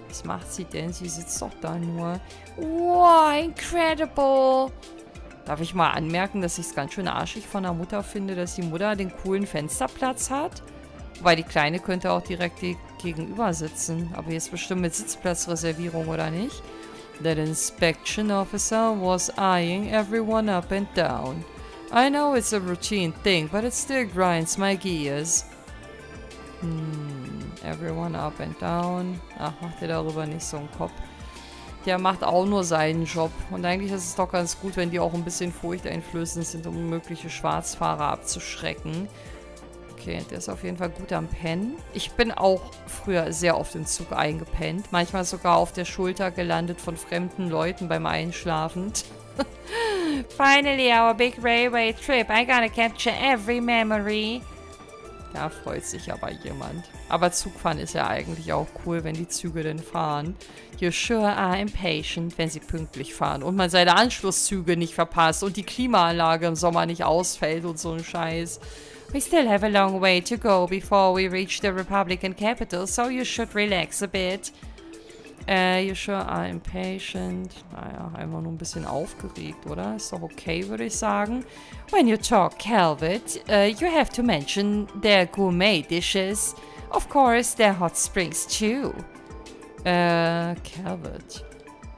Speaker 1: Was macht sie denn? Sie sitzt doch da nur. Wow, incredible. Darf ich mal anmerken, dass ich es ganz schön arschig von der Mutter finde, dass die Mutter den coolen Fensterplatz hat? Wobei die Kleine könnte auch direkt gegenüber sitzen. Aber jetzt bestimmt mit Sitzplatzreservierung, oder nicht? That inspection officer was eyeing everyone up and down. I know it's a routine thing, but it still grinds my gears. Everyone up and down. Ach, macht ihr darüber nicht so einen Kopf. Der macht auch nur seinen Job. Und eigentlich ist es doch ganz gut, wenn die auch ein bisschen furchteinflößend sind, um mögliche Schwarzfahrer abzuschrecken. Okay, der ist auf jeden Fall gut am Pennen. Ich bin auch früher sehr oft im Zug eingepennt. Manchmal sogar auf der Schulter gelandet von fremden Leuten beim Einschlafen. Finally, our big railway trip. I gotta capture every memory. Da freut sich aber jemand. Aber Zugfahren ist ja eigentlich auch cool, wenn die Züge denn fahren. You sure are impatient, wenn sie pünktlich fahren. Und man seine Anschlusszüge nicht verpasst und die Klimaanlage im Sommer nicht ausfällt und so ein Scheiß. We still have a long way to go before we reach the Republican capital, so you should relax a bit. You sure are impatient. Naja, einfach nur ein bisschen aufgeregt, oder? Ist doch okay, würde ich sagen. When you talk Calvert, you have to mention their gourmet dishes. Of course, their hot springs too. Calvert.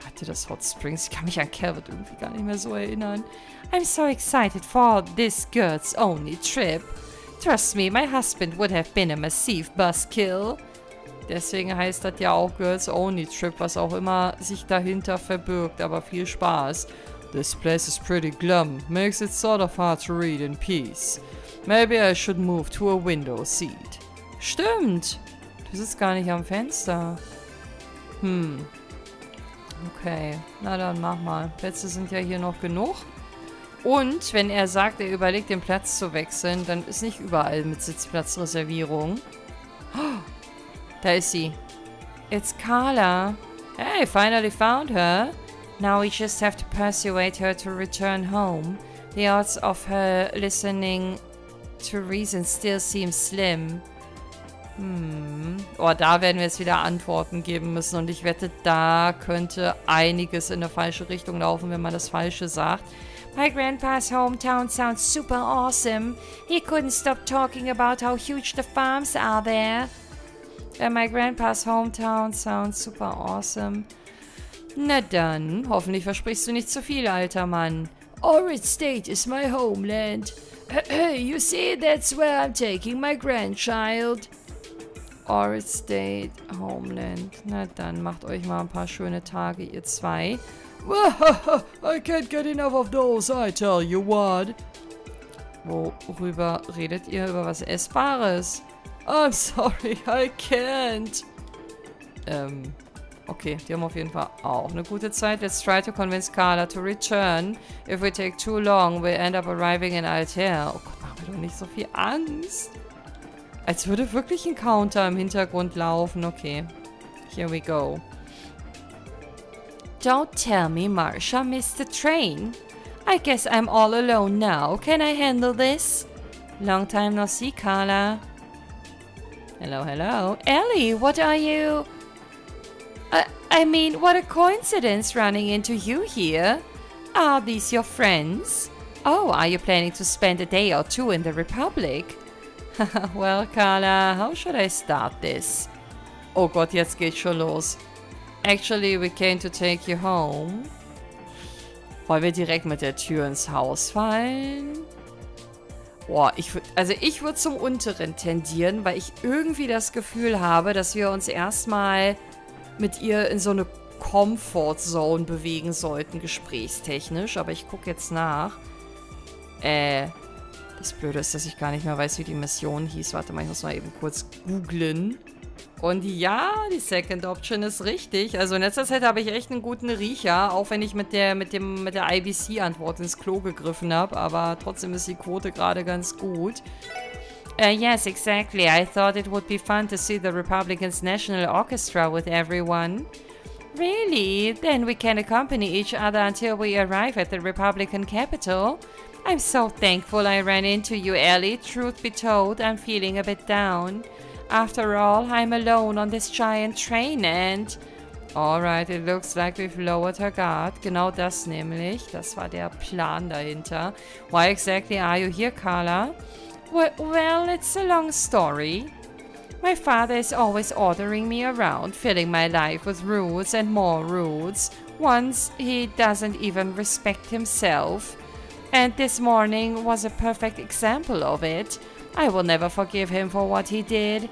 Speaker 1: Hatte das Hot Springs? Ich kann mich an Calvert irgendwie gar nicht mehr so erinnern. I'm so excited for this girls only trip. Trust me, my husband would have been a massive buzzkill. Deswegen heißt das ja auch Girls Only Trip, was auch immer sich dahinter verbirgt, aber viel Spaß. This place is pretty glum, makes it sort of hard to read in peace. Maybe I should move to a window seat. Stimmt! Du sitzt gar nicht am Fenster. Okay, na dann mach mal. Plätze sind ja hier noch genug. Und wenn er sagt, er überlegt, den Platz zu wechseln, dann ist nicht überall mit Sitzplatzreservierung. Oh, da ist sie. It's Carla. Hey, finally found her. Now we just have to persuade her to return home. The odds of her listening to reason still seem slim. Oh, da werden wir jetzt wieder Antworten geben müssen. Und ich wette, da könnte einiges in eine falsche Richtung laufen, wenn man das Falsche sagt. My grandpa's hometown sounds super awesome. He couldn't stop talking about how huge the farms are there. My grandpa's hometown sounds super awesome. Na dann, hoffentlich versprichst du nicht zu viel, alter Mann. Orange State is my homeland. You see, that's where I'm taking my grandchild. Orange State, Homeland. Na dann, macht euch mal ein paar schöne Tage, ihr zwei. I can't get enough of those, I tell you what. Worüber redet ihr? Über was Essbares? I'm sorry, I can't. Okay, die haben auf jeden Fall auch eine gute Zeit. Let's try to convince Carla to return. If we take too long, we'll end up arriving in Altair. Oh Gott, mach mir doch nicht so viel Angst. Als würde wirklich ein Counter im Hintergrund laufen. Okay, here we go. Don't tell me Marsha missed the train. I guess I'm all alone now. Can I handle this? Long time no see, Carla. Hello, hello. Ellie, what are you... I mean, what a coincidence running into you here. Are these your friends? Oh, are you planning to spend a day or two in the Republic? Well, Carla, how should I start this? Oh Gott, jetzt geht's schon los. Actually, we came to take you home. Wollen wir direkt mit der Tür ins Haus fallen? Boah, ich würde zum Unteren tendieren, weil ich irgendwie das Gefühl habe, dass wir uns erstmal mit ihr in so eine Comfort Zone bewegen sollten, gesprächstechnisch. Aber ich gucke jetzt nach. Das Blöde ist, dass ich gar nicht mehr weiß, wie die Mission hieß. Warte mal, ich muss mal eben kurz googlen. Und ja, die Second Option ist richtig. Also in letzter Zeit habe ich echt einen guten Riecher, auch wenn ich mit der IBC-Antwort ins Klo gegriffen habe. Aber trotzdem ist die Quote gerade ganz gut. Yes, exactly. I thought it would be fun to see the Republicans' National Orchestra with everyone. Really? Then we can accompany each other until we arrive at the Republican capital. I'm so thankful I ran into you, Ellie. Truth be told, I'm feeling a bit down. After all, I'm alone on this giant train and... Alright, it looks like we've lowered her guard. Genau das nämlich. Das war der Plan dahinter. Why exactly are you here, Carla? Well, it's a long story. My father is always ordering me around, filling my life with rules and more rules. Once he doesn't even respect himself. And this morning was a perfect example of it. I will never forgive him for what he did.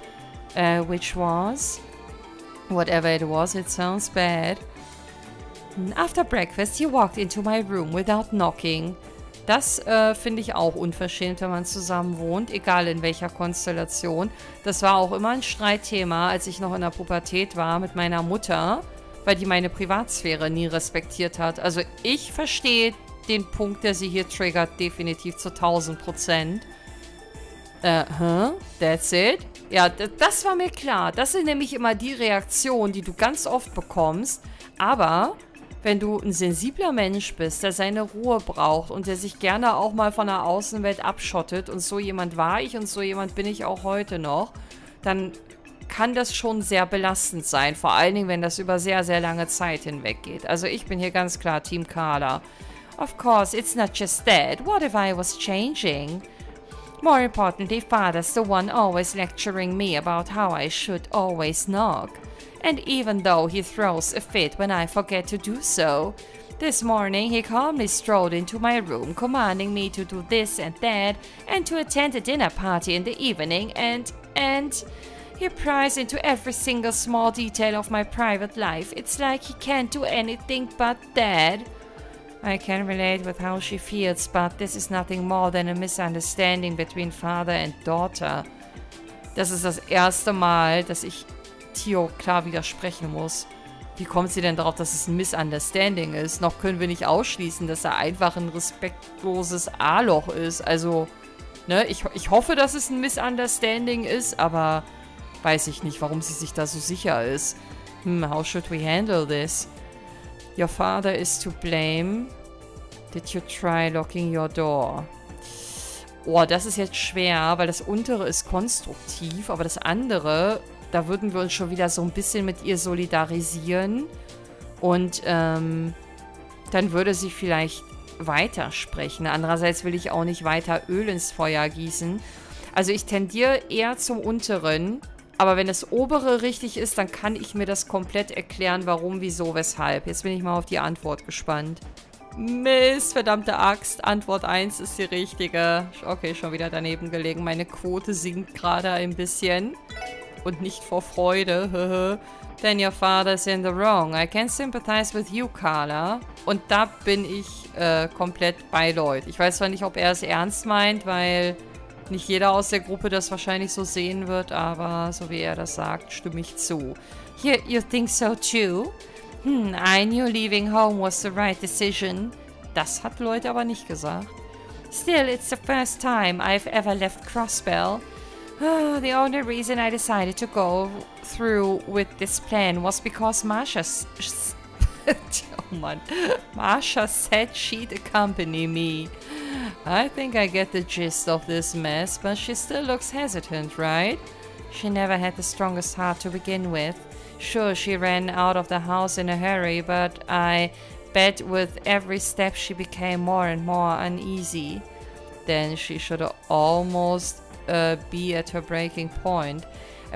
Speaker 1: Which was? Whatever it was, it sounds bad. After breakfast, he walked into my room without knocking. Das finde ich auch unverschämt, wenn man zusammen wohnt, egal in welcher Konstellation. Das war auch immer ein Streitthema, als ich noch in der Pubertät war mit meiner Mutter, weil die meine Privatsphäre nie respektiert hat. Also ich verstehe den Punkt, der sie hier triggert, definitiv zu 1000%. That's it? Ja, das war mir klar. Das sind nämlich immer die Reaktionen, die du ganz oft bekommst. Aber wenn du ein sensibler Mensch bist, der seine Ruhe braucht und der sich gerne auch mal von der Außenwelt abschottet, und so jemand war ich und so jemand bin ich auch heute noch, dann kann das schon sehr belastend sein. Vor allen Dingen, wenn das über sehr, sehr lange Zeit hinweg geht. Also ich bin hier ganz klar Team Carla. Of course, it's not just that. What if I was changing? More importantly, Father's the one always lecturing me about how I should always knock. And even though he throws a fit when I forget to do so, this morning he calmly strolled into my room, commanding me to do this and that, and to attend a dinner party in the evening, and he pries into every single small detail of my private life. It's like he can't do anything but that. I can relate with how she feels, but this is nothing more than a misunderstanding between father and daughter. Das ist das erste Mal, dass ich Tio klar widersprechen muss. Wie kommt sie denn darauf, dass es ein Misunderstanding ist? Noch können wir nicht ausschließen, dass er einfach ein respektloses A-Loch ist. Also, ne, ich hoffe, dass es ein Misunderstanding ist, aber weiß ich nicht, warum sie sich da so sicher ist. How should we handle this? Your father is to blame. Did you try locking your door? Oh, das ist jetzt schwer, weil das untere ist konstruktiv, aber das andere, da würden wir uns schon wieder so ein bisschen mit ihr solidarisieren. Und dann würde sie vielleicht weitersprechen. Andererseits will ich auch nicht weiter Öl ins Feuer gießen. Also ich tendiere eher zum unteren. Aber wenn das obere richtig ist, dann kann ich mir das komplett erklären, warum, wieso, weshalb. Jetzt bin ich mal auf die Antwort gespannt. Mist, verdammte Axt. Antwort 1 ist die richtige. Okay, schon wieder daneben gelegen. Meine Quote sinkt gerade ein bisschen. Und nicht vor Freude. Then your father's in the wrong. I can sympathize with you, Carla. Und da bin ich komplett bei Lloyd. Ich weiß zwar nicht, ob er es ernst meint, weil nicht jeder aus der Gruppe das wahrscheinlich so sehen wird, aber so wie er das sagt, stimme ich zu. You think so too? I knew leaving home was the right decision. Das hat Lloyd aber nicht gesagt. Still, it's the first time I've ever left Crossbell. The only reason I decided to go through with this plan was because Marsha said she'd accompany me. I think I get the gist of this mess, but she still looks hesitant, right? She never had the strongest heart to begin with. Sure, she ran out of the house in a hurry, but I bet with every step she became more and more uneasy. Then she should almost be at her breaking point.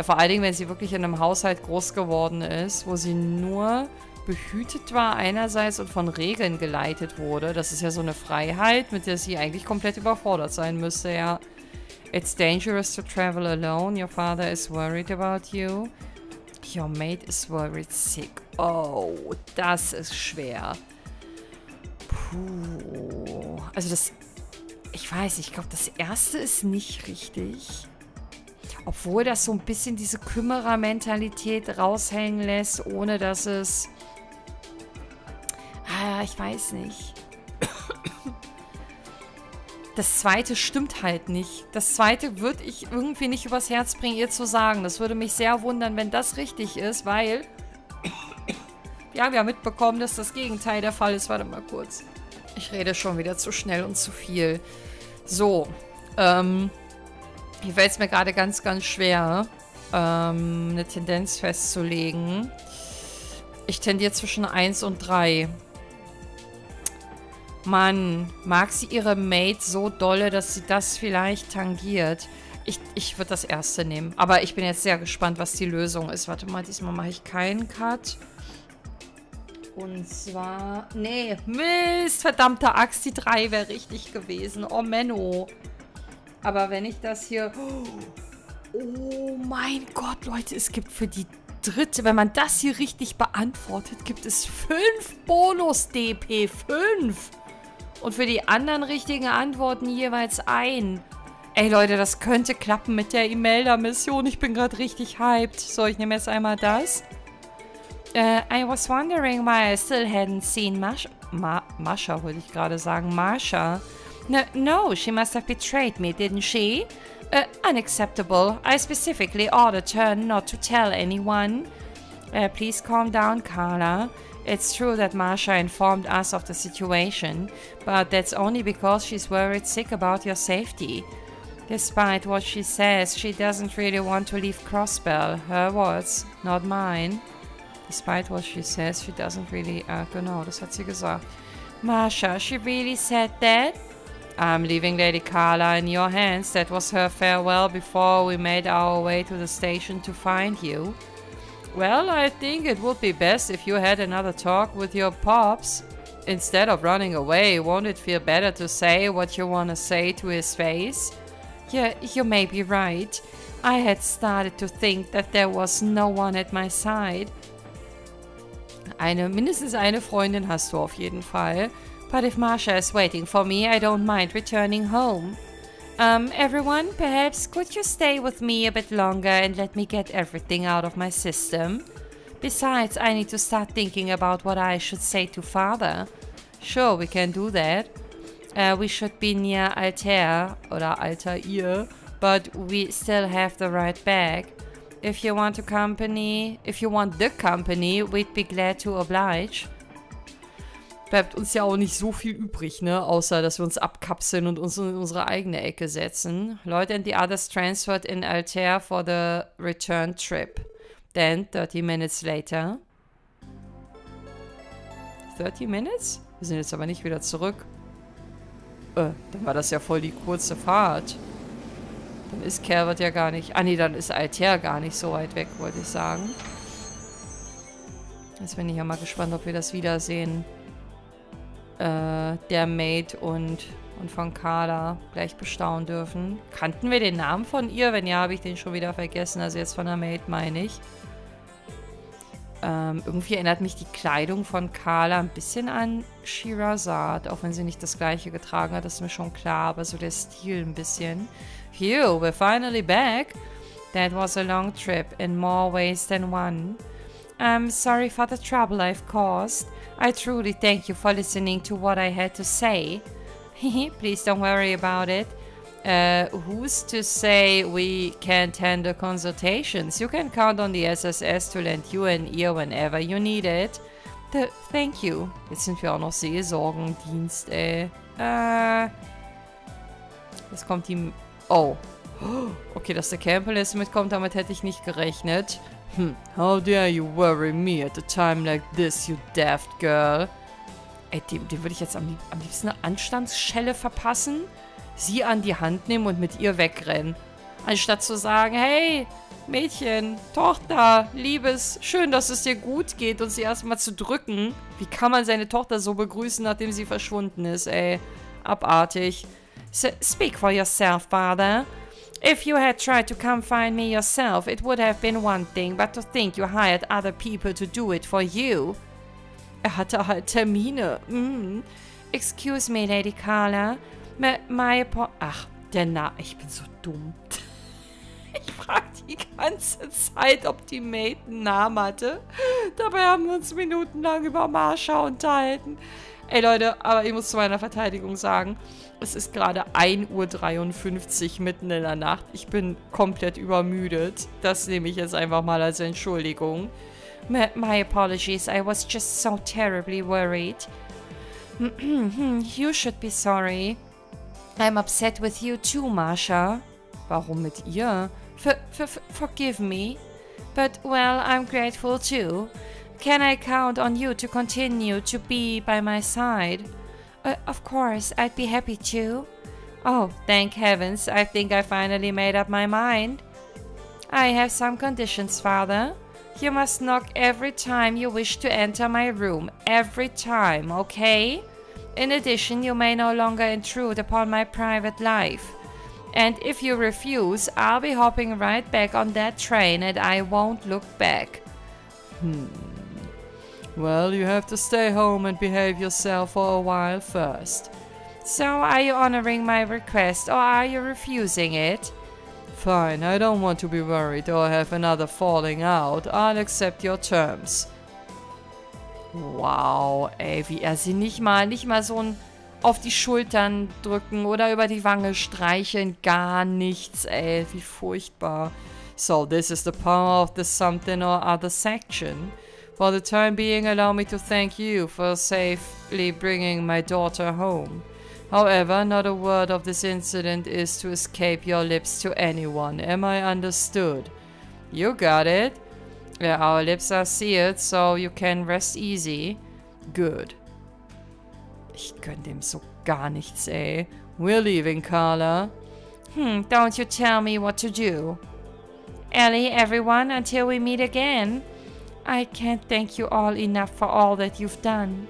Speaker 1: Vor allen Dingen, wenn sie wirklich in einem Haushalt groß geworden ist, wo sie nur behütet war einerseits und von Regeln geleitet wurde. Das ist ja so eine Freiheit, mit der sie eigentlich komplett überfordert sein müsste, ja. It's dangerous to travel alone. Your father is worried about you. Your mate is worried sick. Oh, das ist schwer. Puh. Also das... Ich weiß, ich glaube, das erste ist nicht richtig. Obwohl das so ein bisschen diese Kümmerer-Mentalität raushängen lässt, ohne dass es... ich weiß nicht. Das zweite stimmt halt nicht. Das zweite würde ich irgendwie nicht übers Herz bringen, ihr zu sagen. Das würde mich sehr wundern, wenn das richtig ist, weil... Wir haben ja mitbekommen, dass das Gegenteil der Fall ist. Warte mal kurz. Ich rede schon wieder zu schnell und zu viel. So. Hier fällt es mir gerade ganz, ganz schwer, eine Tendenz festzulegen. Ich tendiere zwischen 1 und 3. Mann, mag sie ihre Mate so dolle, dass sie das vielleicht tangiert? Ich würde das erste nehmen. Aber ich bin jetzt sehr gespannt, was die Lösung ist. Warte mal, diesmal mache ich keinen Cut. Und zwar... Nee, Mist, verdammte Axt, die 3 wäre richtig gewesen. Oh, Menno. Aber wenn ich das hier... Oh mein Gott, Leute, es gibt für die dritte... Wenn man das hier richtig beantwortet, gibt es 5 Bonus-DP. 5! Und für die anderen richtigen Antworten jeweils 1. Ey, Leute, das könnte klappen mit der E-Mail-Mission. Ich bin gerade richtig hyped. So, ich nehme jetzt einmal das. I was wondering why I still hadn't seen Masha, wollte ich gerade sagen. Marsha. No, she must have betrayed me, didn't she? Unacceptable. I specifically ordered her not to tell anyone. Please calm down, Carla. It's true that Marsha informed us of the situation, but that's only because she's worried sick about your safety. Despite what she says, she doesn't really want to leave Crossbell. Her words, not mine. Despite what she says, she doesn't really... genau, das hat sie gesagt. Marsha, she really said that? I'm leaving Lady Carla in your hands. That was her farewell before we made our way to the station to find you. Well, I think it would be best if you had another talk with your pops. Instead of running away, won't it feel better to say what you want to say to his face? Yeah, you may be right. I had started to think that there was no one at my side. Mindestens eine Freundin hast du auf jeden Fall. But if Marsha is waiting for me, I don't mind returning home. Everyone, perhaps could you stay with me a bit longer and let me get everything out of my system? Besides, I need to start thinking about what I should say to Father. Sure, we can do that. We should be near Altair, oder Altair, but we still have the right bag. If you want the company, we'd be glad to oblige. Bleibt uns ja auch nicht so viel übrig, ne? Außer, dass wir uns abkapseln und uns in unsere eigene Ecke setzen. Lloyd and the others transferred in Altair for the return trip. Then, 30 minutes later. 30 minutes? Wir sind jetzt aber nicht wieder zurück. Dann war das ja voll die kurze Fahrt. Dann ist Calvert ja gar nicht... Ah, nee, dann ist Altair gar nicht so weit weg, wollte ich sagen. Jetzt bin ich ja mal gespannt, ob wir das wiedersehen. Der Maid und von Carla gleich bestaunen dürfen. Kannten wir den Namen von ihr? Wenn ja, habe ich den schon wieder vergessen. Also jetzt von der Maid meine ich. Irgendwie erinnert mich die Kleidung von Carla ein bisschen an Shirazad, auch wenn sie nicht das gleiche getragen hat, das ist mir schon klar, aber so der Stil ein bisschen. Phew, we're finally back. That was a long trip in more ways than one. I'm sorry for the trouble I've caused. I truly thank you for listening to what I had to say. Please don't worry about it. Who's to say we can't handle consultations? You can count on the SSS to lend you an ear whenever you need it. Thank you. Jetzt sind wir auch noch Seelsorgendienst, ey. Jetzt kommt die... Oh. Okay, dass der Campbell mitkommt, damit hätte ich nicht gerechnet. How dare you worry me at a time like this, you daft girl. Ey, dem würde ich jetzt am liebsten eine Anstandsschelle verpassen. Sie an die Hand nehmen und mit ihr wegrennen. Anstatt zu sagen, hey, Mädchen, Tochter, Liebes, schön, dass es dir gut geht und sie erstmal zu drücken. Wie kann man seine Tochter so begrüßen, nachdem sie verschwunden ist, ey? Abartig. Speak for yourself, Father. If you had tried to come find me yourself, it would have been one thing, but to think you hired other people to do it for you. Er hatte halt Termine. Excuse me, Lady Carla. Ach, ich bin so dumm. Ich frage die ganze Zeit, ob die Maid einen Namen hatte. Dabei haben wir uns minutenlang über Marsha unterhalten. Ey Leute, aber ich muss zu meiner Verteidigung sagen, es ist gerade 1:53 Uhr mitten in der Nacht. Ich bin komplett übermüdet. Das nehme ich jetzt einfach mal als Entschuldigung. My apologies, I was just so terribly worried. You should be sorry. I'm upset with you too, Marsha. Warum mit ihr? Forgive me. But, well, I'm grateful too. Can I count on you to continue to be by my side? Of course, I'd be happy to. Oh, thank heavens, I think I finally made up my mind. I have some conditions, Father. You must knock every time you wish to enter my room. Every time, okay? In addition, you may no longer intrude upon my private life. And if you refuse, I'll be hopping right back on that train and I won't look back. Well, you have to stay home and behave yourself for a while first. So, are you honoring my request or are you refusing it? Fine, I don't want to be worried or have another falling out. I'll accept your terms. Wow, ey, wie er sie nicht mal so ein auf die Schultern drücken oder über die Wange streicheln. Gar nichts, ey, wie furchtbar. So, this is the power of the something or other section. For the time being, allow me to thank you for safely bringing my daughter home. However, not a word of this incident is to escape your lips to anyone. Am I understood? You got it. Yeah, our lips are sealed, so you can rest easy. Good. Ich gönn dem so gar nichts, ey. We're leaving, Carla. Don't you tell me what to do. Ellie, everyone, until we meet again. I can't thank you all enough for all that you've done.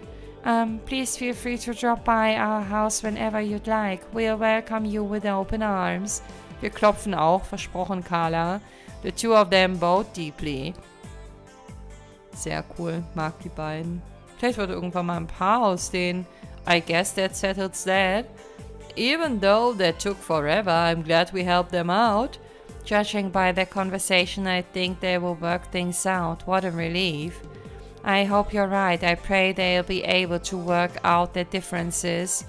Speaker 1: Please feel free to drop by our house whenever you'd like. We'll welcome you with open arms. Wir klopfen auch, versprochen, Carla. The two of them both deeply. Sehr cool, mag die beiden. Vielleicht wird irgendwann mal ein Paar aus denen. I guess that settles that. Even though that took forever, I'm glad we helped them out. Judging by their conversation, I think they will work things out. What a relief. I hope you're right. I pray they'll be able to work out their differences.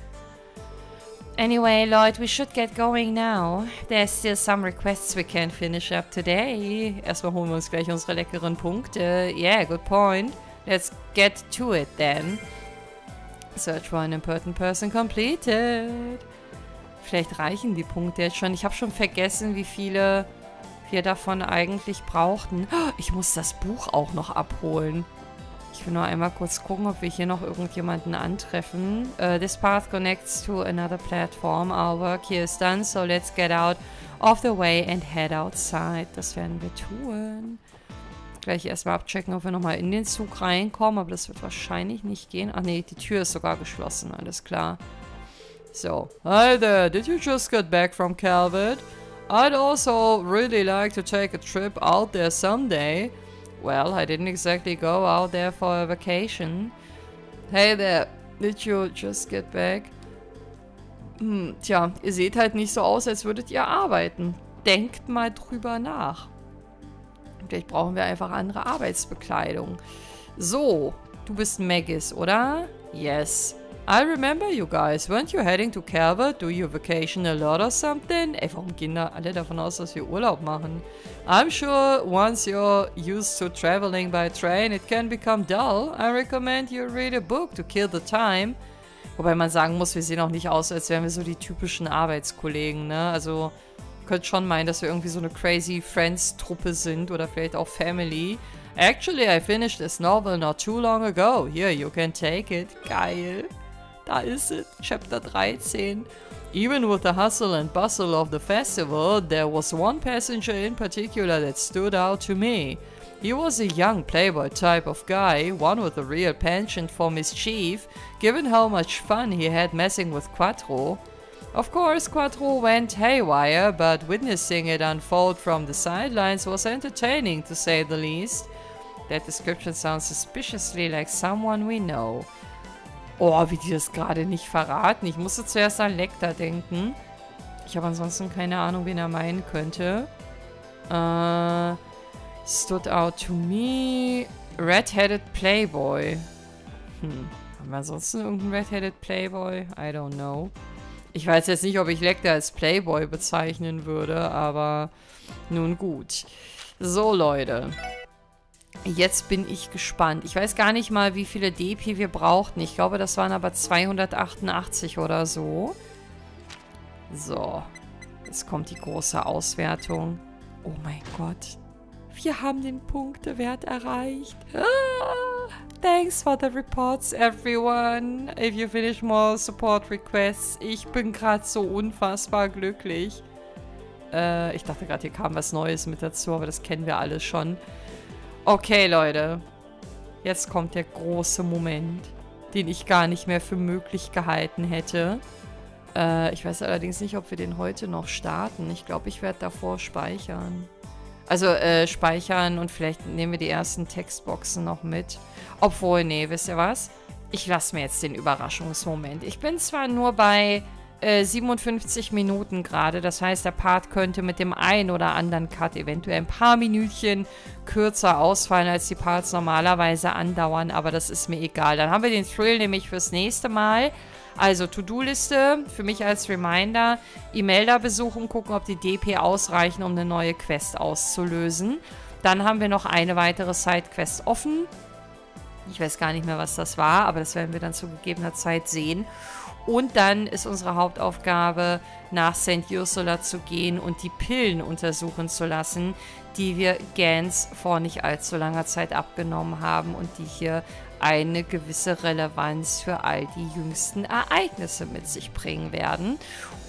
Speaker 1: Anyway, Lloyd, we should get going now. There's still some requests we can finish up today. Erstmal holen wir uns gleich unsere leckeren Punkte. Yeah, good point. Let's get to it then. Search for an important person completed. Vielleicht reichen die Punkte jetzt schon. Ich habe schon vergessen, wie viele wir davon eigentlich brauchten. Ich muss das Buch auch noch abholen. Ich will nur einmal kurz gucken, ob wir hier noch irgendjemanden antreffen. This path connects to another platform. Our work here is done, so let's get out of the way and head outside. Das werden wir tun. Gleich erstmal abchecken, ob wir nochmal in den Zug reinkommen, aber das wird wahrscheinlich nicht gehen. Ach nee, die Tür ist sogar geschlossen, alles klar. So, hi there, did you just get back from Calvert? I'd also really like to take a trip out there someday. Well, I didn't exactly go out there for a vacation. Hey there, did you just get back? Tja, ihr seht halt nicht so aus, als würdet ihr arbeiten. Denkt mal drüber nach. Vielleicht brauchen wir einfach andere Arbeitsbekleidung. So, du bist Maggis, oder? Yes. I remember you guys. Weren't you heading to Calvert? Do you vacation a lot or something? Ey, warum gehen da alle davon aus, dass wir Urlaub machen? I'm sure once you're used to traveling by train, it can become dull. I recommend you read a book to kill the time. Wobei man sagen muss, wir sehen auch nicht aus, als wären wir so die typischen Arbeitskollegen, ne? Also, ihr könnt schon meinen, dass wir irgendwie so eine crazy Friends-Truppe sind oder vielleicht auch Family. Actually, I finished this novel not too long ago. Here, you can take it. Geil. Da ist es, Chapter 13. Even with the hustle and bustle of the festival, there was one passenger in particular that stood out to me. He was a young playboy type of guy, one with a real penchant for mischief, given how much fun he had messing with Quattro. Of course, Quattro went haywire, but witnessing it unfold from the sidelines was entertaining, to say the least. That description sounds suspiciously like someone we know. Oh, wie die das gerade nicht verraten. Ich musste zuerst an Lecter denken. Ich habe ansonsten keine Ahnung, wen er meinen könnte. Stood out to me. Red-headed Playboy. Haben wir ansonsten irgendeinen Red-headed Playboy? I don't know. Ich weiß jetzt nicht, ob ich Lecter als Playboy bezeichnen würde, aber nun gut. So, Leute. Jetzt bin ich gespannt. Ich weiß gar nicht mal, wie viele DP wir brauchten. Ich glaube, das waren aber 288 oder so. So. Jetzt kommt die große Auswertung. Oh mein Gott. Wir haben den Punktewert erreicht. Thanks for the reports, everyone. If you finish more support requests. Ich bin gerade so unfassbar glücklich. Ich dachte gerade, hier kam was Neues mit dazu, aber das kennen wir alles schon. Okay, Leute. Jetzt kommt der große Moment, den ich gar nicht mehr für möglich gehalten hätte. Ich weiß allerdings nicht, ob wir den heute noch starten. Ich glaube, ich werde davor speichern. Also, speichern und vielleicht nehmen wir die ersten Textboxen noch mit. Obwohl, nee, wisst ihr was? Ich lasse mir jetzt den Überraschungsmoment. Ich bin zwar nur bei 57 Minuten gerade. Das heißt, der Part könnte mit dem einen oder anderen Cut eventuell ein paar Minütchen kürzer ausfallen, als die Parts normalerweise andauern. Aber das ist mir egal. Dann haben wir den Thrill nämlich fürs nächste Mal. Also To-Do-Liste für mich als Reminder. E-Mail besuchen, gucken, ob die DP ausreichen, um eine neue Quest auszulösen. Dann haben wir noch eine weitere Sidequest offen. Ich weiß gar nicht mehr, was das war, aber das werden wir dann zu gegebener Zeit sehen. Und dann ist unsere Hauptaufgabe, nach St. Ursula zu gehen und die Pillen untersuchen zu lassen, die wir Gans vor nicht allzu langer Zeit abgenommen haben und die hier eine gewisse Relevanz für all die jüngsten Ereignisse mit sich bringen werden.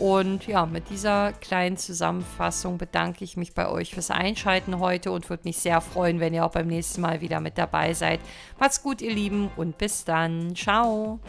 Speaker 1: Und ja, mit dieser kleinen Zusammenfassung bedanke ich mich bei euch fürs Einschalten heute und würde mich sehr freuen, wenn ihr auch beim nächsten Mal wieder mit dabei seid. Macht's gut, ihr Lieben, und bis dann. Ciao!